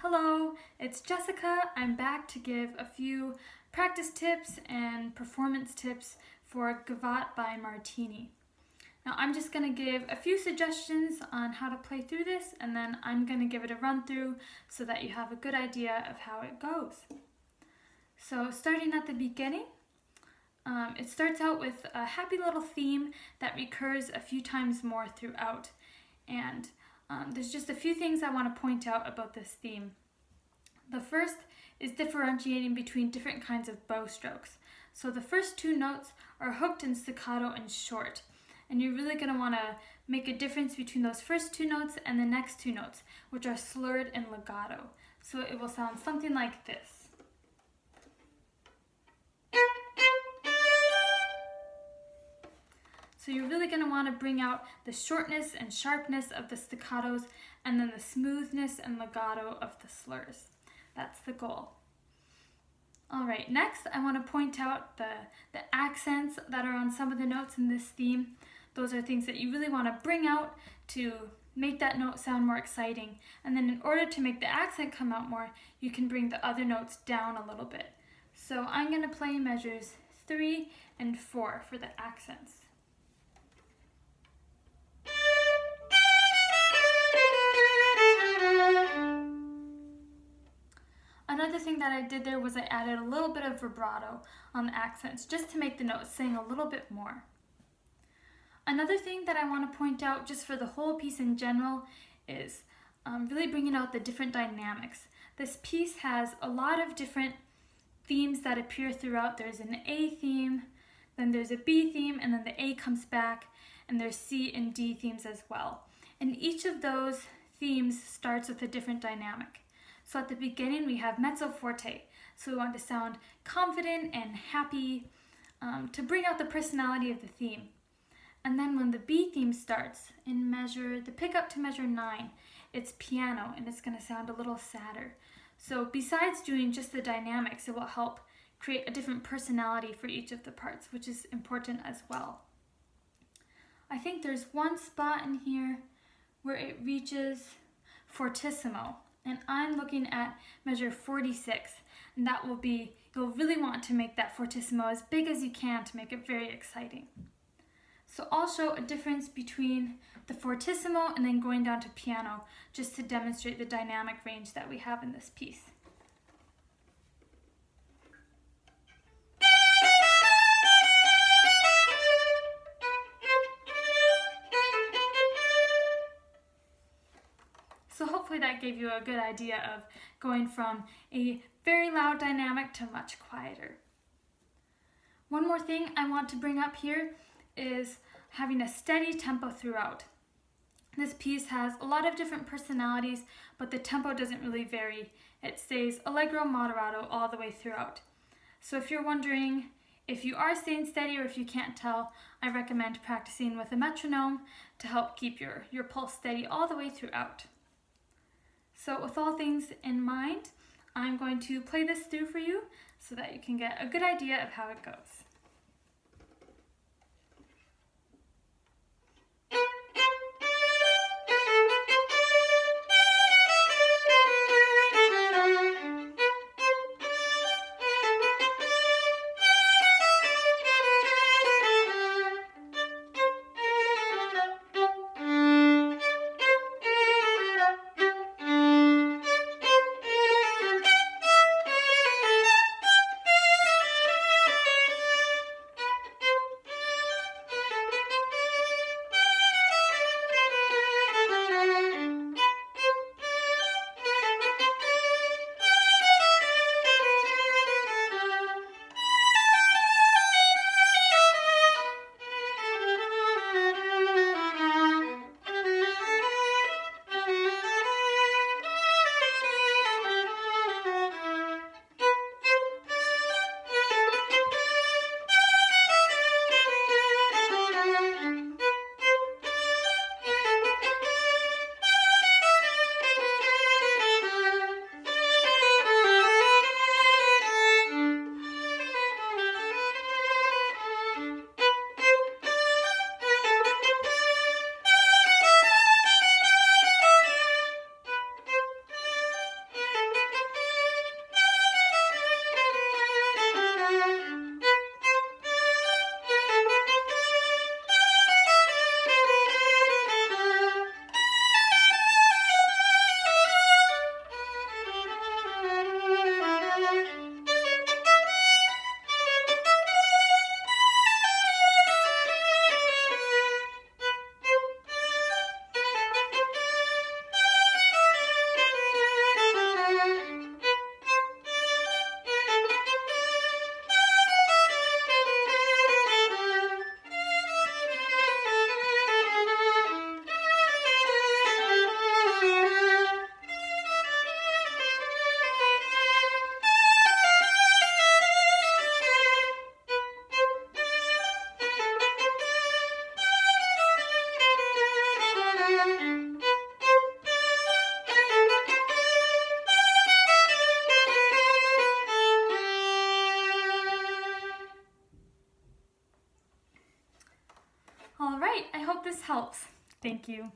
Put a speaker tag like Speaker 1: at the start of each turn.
Speaker 1: Hello, it's Jessica. I'm back to give a few practice tips and performance tips for Gavotte by Martini. Now I'm just going to give a few suggestions on how to play through this, and then I'm going to give it a run through so that you have a good idea of how it goes. So starting at the beginning, it starts out with a happy little theme that recurs a few times more throughout. And there's just a few things I want to point out about this theme. The first is differentiating between different kinds of bow strokes. So the first two notes are hooked and staccato and short. And you're really going to want to make a difference between those first two notes and the next two notes, which are slurred and legato. So it will sound something like this. So you're really going to want to bring out the shortness and sharpness of the staccatos and then the smoothness and legato of the slurs. That's the goal. Alright, next I want to point out the accents that are on some of the notes in this theme. Those are things that you really want to bring out to make that note sound more exciting. And then in order to make the accent come out more, you can bring the other notes down a little bit. So I'm going to play measures 3 and 4 for the accents. Another thing that I did there was I added a little bit of vibrato on the accents just to make the notes sing a little bit more. Another thing that I want to point out just for the whole piece in general is really bringing out the different dynamics. This piece has a lot of different themes that appear throughout. There's an A theme, then there's a B theme, and then the A comes back, and there's C and D themes as well. And each of those themes starts with a different dynamic. So at the beginning we have mezzo forte, so we want to sound confident and happy to bring out the personality of the theme. And then when the B theme starts in the pickup to measure 9, it's piano and it's going to sound a little sadder. So besides doing just the dynamics, it will help create a different personality for each of the parts, which is important as well. I think there's one spot in here where it reaches fortissimo. And I'm looking at measure 46, and that will be, you'll really want to make that fortissimo as big as you can to make it very exciting. So I'll show a difference between the fortissimo and then going down to piano, just to demonstrate the dynamic range that we have in this piece. So hopefully that gave you a good idea of going from a very loud dynamic to much quieter. One more thing I want to bring up here is having a steady tempo throughout. This piece has a lot of different personalities, but the tempo doesn't really vary. It stays allegro moderato all the way throughout. So if you're wondering if you are staying steady or if you can't tell, I recommend practicing with a metronome to help keep your pulse steady all the way throughout. So with all things in mind, I'm going to play this through for you so that you can get a good idea of how it goes. All right, I hope this helps. Thank you.